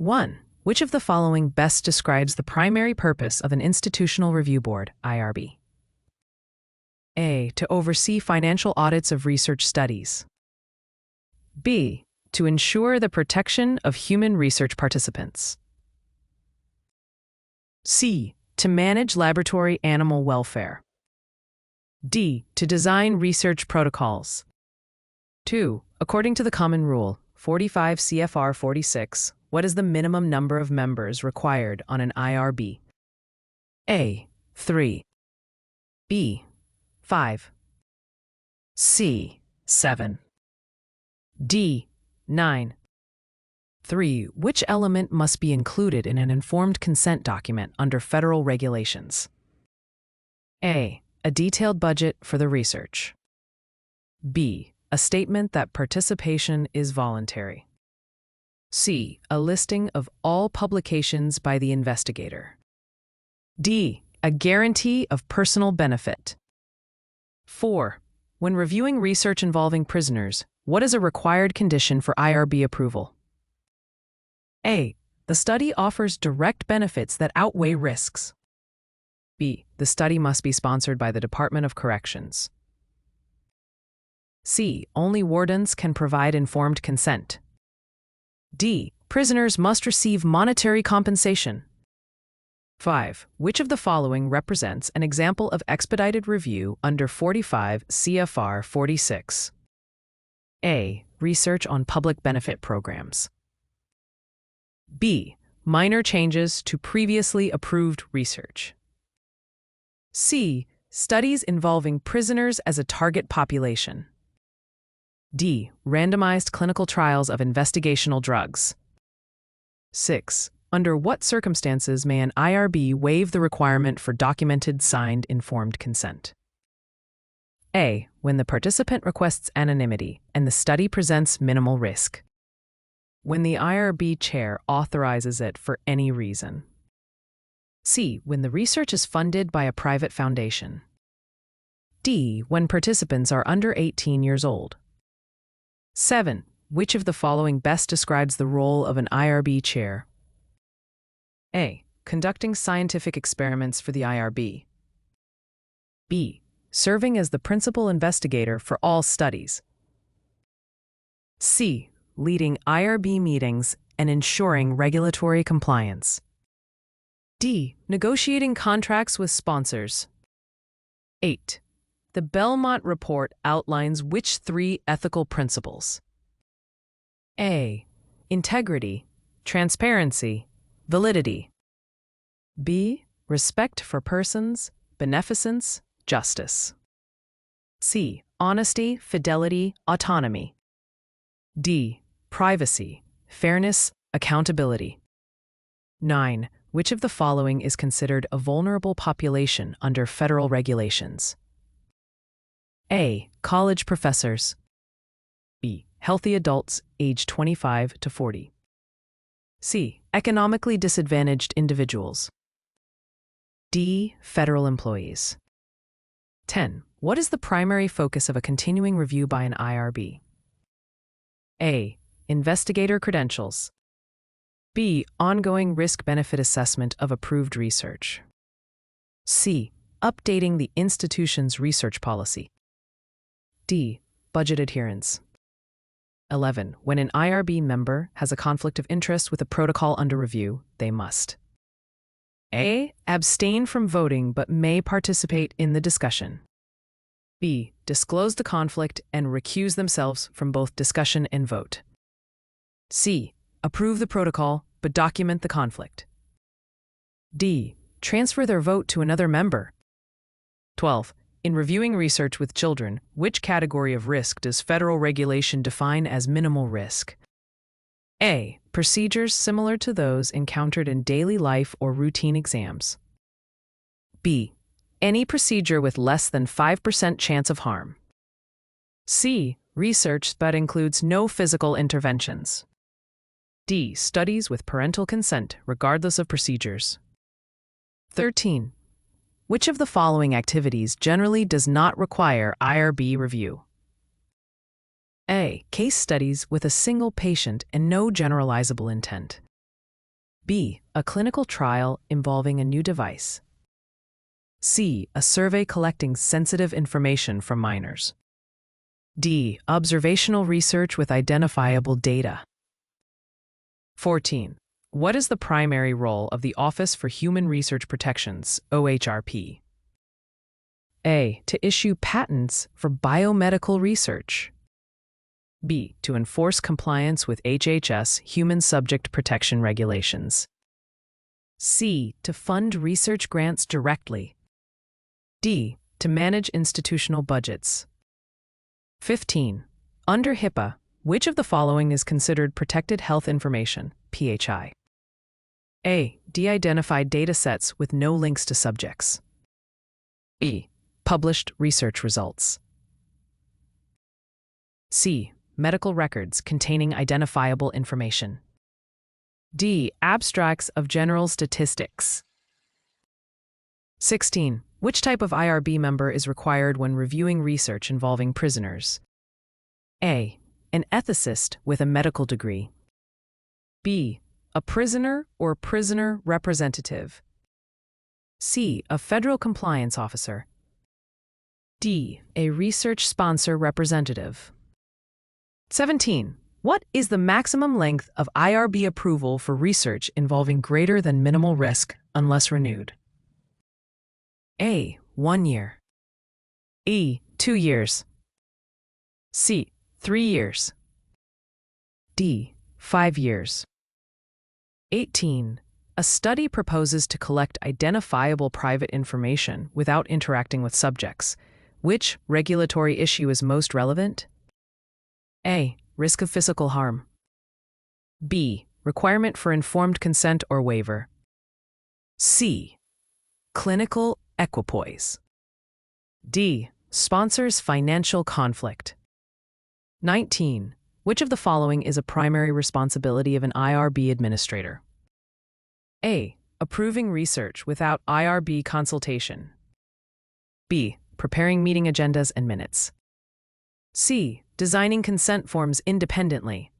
1. Which of the following best describes the primary purpose of an institutional review board, IRB? A. To oversee financial audits of research studies. B. To ensure the protection of human research participants. C. To manage laboratory animal welfare. D. To design research protocols. 2. According to the Common Rule, 45 CFR 46, what is the minimum number of members required on an IRB? A. 3. B. 5. C. 7. D. 9. 3. Which element must be included in an informed consent document under federal regulations? A. A detailed budget for the research. B. A statement that participation is voluntary. C. A listing of all publications by the investigator. D. A guarantee of personal benefit. 4. When reviewing research involving prisoners, what is a required condition for IRB approval? A. The study offers direct benefits that outweigh risks. B. The study must be sponsored by the Department of Corrections. C. Only wardens can provide informed consent. D. Prisoners must receive monetary compensation. 5. Which of the following represents an example of expedited review under 45 CFR 46? A. Research on public benefit programs. B. Minor changes to previously approved research. C. Studies involving prisoners as a target population. D. Randomized clinical trials of investigational drugs. 6. Under what circumstances may an IRB waive the requirement for documented, signed, informed consent? A. When the participant requests anonymity and the study presents minimal risk. When the IRB chair authorizes it for any reason. C. When the research is funded by a private foundation. D. When participants are under 18 years old. 7. Which of the following best describes the role of an IRB chair? A. Conducting scientific experiments for the IRB. B. Serving as the principal investigator for all studies. C. Leading IRB meetings and ensuring regulatory compliance. D. Negotiating contracts with sponsors. 8. The Belmont Report outlines which 3 ethical principles? A. Integrity, transparency, validity. B. Respect for persons, beneficence, justice. C. Honesty, fidelity, autonomy. D. Privacy, fairness, accountability. 9. Which of the following is considered a vulnerable population under federal regulations? A. College professors. B. Healthy adults age 25 to 40. C. Economically disadvantaged individuals. D. Federal employees. 10. What is the primary focus of a continuing review by an IRB? A. Investigator credentials. B. Ongoing risk-benefit assessment of approved research. C. Updating the institution's research policy. D. Budget adherence. 11. When an IRB member has a conflict of interest with a protocol under review, they must A. Abstain from voting but may participate in the discussion. B. Disclose the conflict and recuse themselves from both discussion and vote. C. Approve the protocol but document the conflict. D. Transfer their vote to another member. 12. In reviewing research with children, which category of risk does federal regulation define as minimal risk? A. Procedures similar to those encountered in daily life or routine exams. B. Any procedure with less than 5% chance of harm. C. Research that includes no physical interventions. D. Studies with parental consent, regardless of procedures. 13. Which of the following activities generally does not require IRB review? A. Case studies with a single patient and no generalizable intent. B. A clinical trial involving a new device. C. A survey collecting sensitive information from minors. D. Observational research with identifiable data. 14. What is the primary role of the Office for Human Research Protection's OHRP? A. To issue patents for biomedical research. B. To enforce compliance with HHS Human Subject Protection Regulations. C. To fund research grants directly. D. To manage institutional budgets. 15. Under HIPAA, which of the following is considered protected health information, PHI? A. De-identified datasets with no links to subjects. B. Published research results. C. Medical records containing identifiable information. D. Abstracts of general statistics. 16. Which type of IRB member is required when reviewing research involving prisoners? A. An ethicist with a medical degree. B. A prisoner or prisoner representative. C. A federal compliance officer. D. A research sponsor representative. 17. What is the maximum length of IRB approval for research involving greater than minimal risk unless renewed? A. 1 year. E. 2 years. C. 3 years. D. 5 years. 18. A study proposes to collect identifiable private information without interacting with subjects. Which regulatory issue is most relevant? A. Risk of physical harm. B. Requirement for informed consent or waiver. C. Clinical equipoise. D. Sponsors financial conflict. 19. Which of the following is a primary responsibility of an IRB administrator? A. Approving research without IRB consultation. B. Preparing meeting agendas and minutes. C. Designing consent forms independently.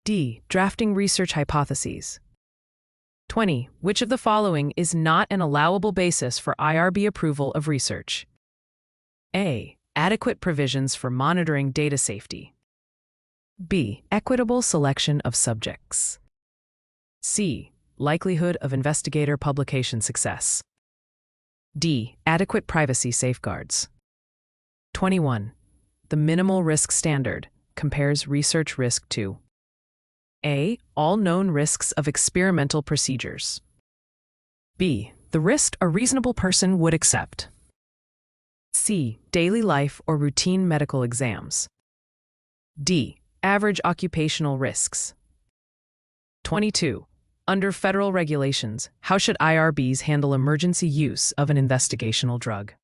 D. Drafting research hypotheses. 20. Which of the following is not an allowable basis for IRB approval of research? A. Adequate provisions for monitoring data safety. B. Equitable selection of subjects. C. Likelihood of investigator publication success. D. Adequate privacy safeguards. 21. The minimal risk standard compares research risk to A. All known risks of experimental procedures. B. The risk a reasonable person would accept. C. Daily life or routine medical exams. D. Average occupational risks. 22. Under federal regulations, how should IRBs handle emergency use of an investigational drug?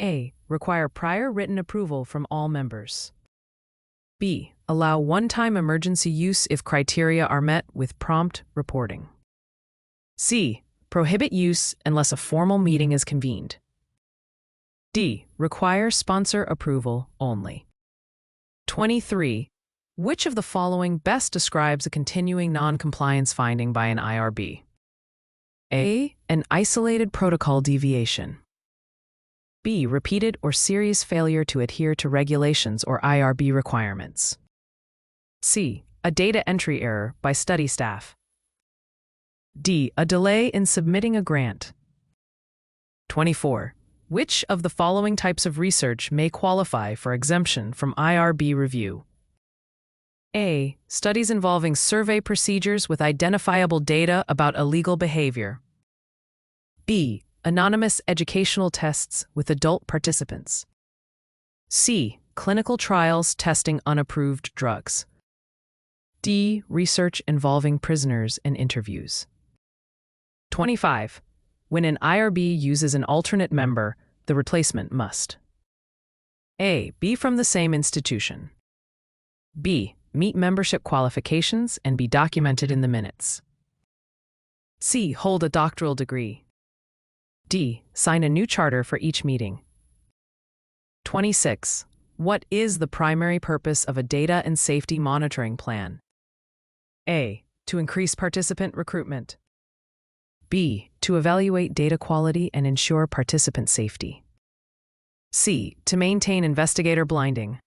A. Require prior written approval from all members. B. Allow one-time emergency use if criteria are met with prompt reporting. C. Prohibit use unless a formal meeting is convened. D. Require sponsor approval only. 23. Which of the following best describes a continuing non-compliance finding by an IRB? A. An isolated protocol deviation. B. Repeated or serious failure to adhere to regulations or IRB requirements. C. A data entry error by study staff. D. A delay in submitting a grant. 24. Which of the following types of research may qualify for exemption from IRB review? A. Studies involving survey procedures with identifiable data about illegal behavior. B. Anonymous educational tests with adult participants. C. Clinical trials testing unapproved drugs. D. Research involving prisoners and interviews. 25. When an IRB uses an alternate member, the replacement must A. Be from the same institution. B. Meet membership qualifications and be documented in the minutes. C. Hold a doctoral degree. D. Sign a new charter for each meeting. 26. What is the primary purpose of a data and safety monitoring plan? A. To increase participant recruitment. B. To evaluate data quality and ensure participant safety. C. To maintain investigator blinding.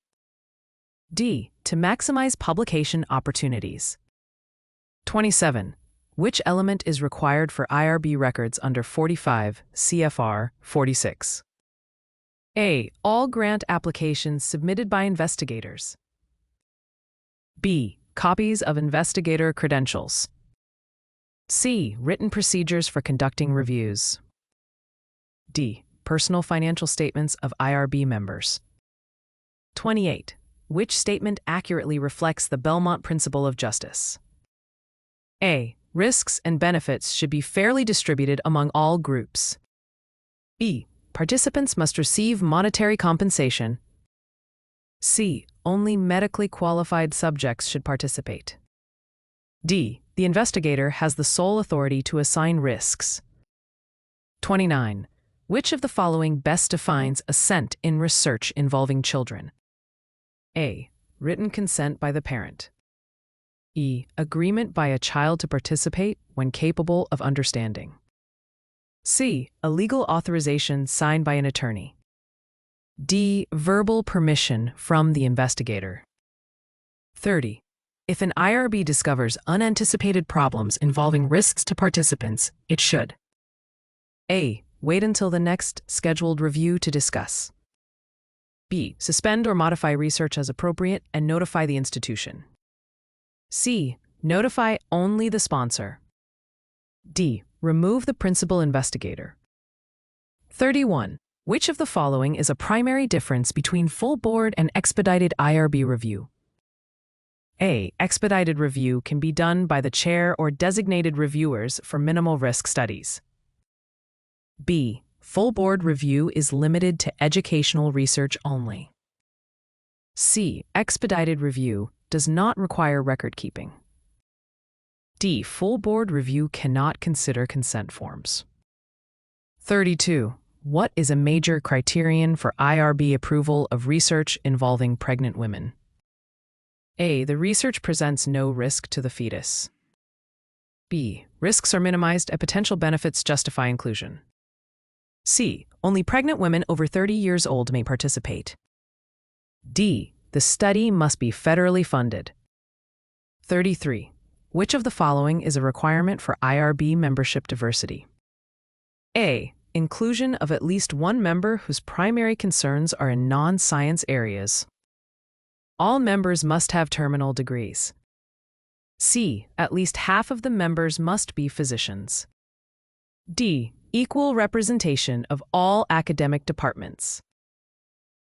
D. To maximize publication opportunities. 27. Which element is required for IRB records under 45 CFR 46? A. All grant applications submitted by investigators. B. Copies of investigator credentials. C. Written procedures for conducting reviews. D. Personal financial statements of IRB members. 28. Which statement accurately reflects the Belmont principle of justice? A. Risks and benefits should be fairly distributed among all groups. B. Participants must receive monetary compensation. C. Only medically qualified subjects should participate. D. The investigator has the sole authority to assign risks. 29. Which of the following best defines assent in research involving children? A. Written consent by the parent. E. Agreement by a child to participate when capable of understanding. C. A legal authorization signed by an attorney. D. Verbal permission from the investigator. 30. If an IRB discovers unanticipated problems involving risks to participants, it should A. Wait until the next scheduled review to discuss. B. Suspend or modify research as appropriate and notify the institution. C. Notify only the sponsor. D. Remove the principal investigator. 31. Which of the following is a primary difference between full board and expedited IRB review? A. Expedited review can be done by the chair or designated reviewers for minimal risk studies. B. Full board review is limited to educational research only. C. Expedited review does not require record keeping. D. Full board review cannot consider consent forms. 32. What is a major criterion for IRB approval of research involving pregnant women? A. The research presents no risk to the fetus. B. Risks are minimized and potential benefits justify inclusion. C. Only pregnant women over 30 years old may participate. D. The study must be federally funded. 33. Which of the following is a requirement for IRB membership diversity? A. Inclusion of at least one member whose primary concerns are in non-science areas. All members must have terminal degrees. C. At least half of the members must be physicians. D. Equal representation of all academic departments.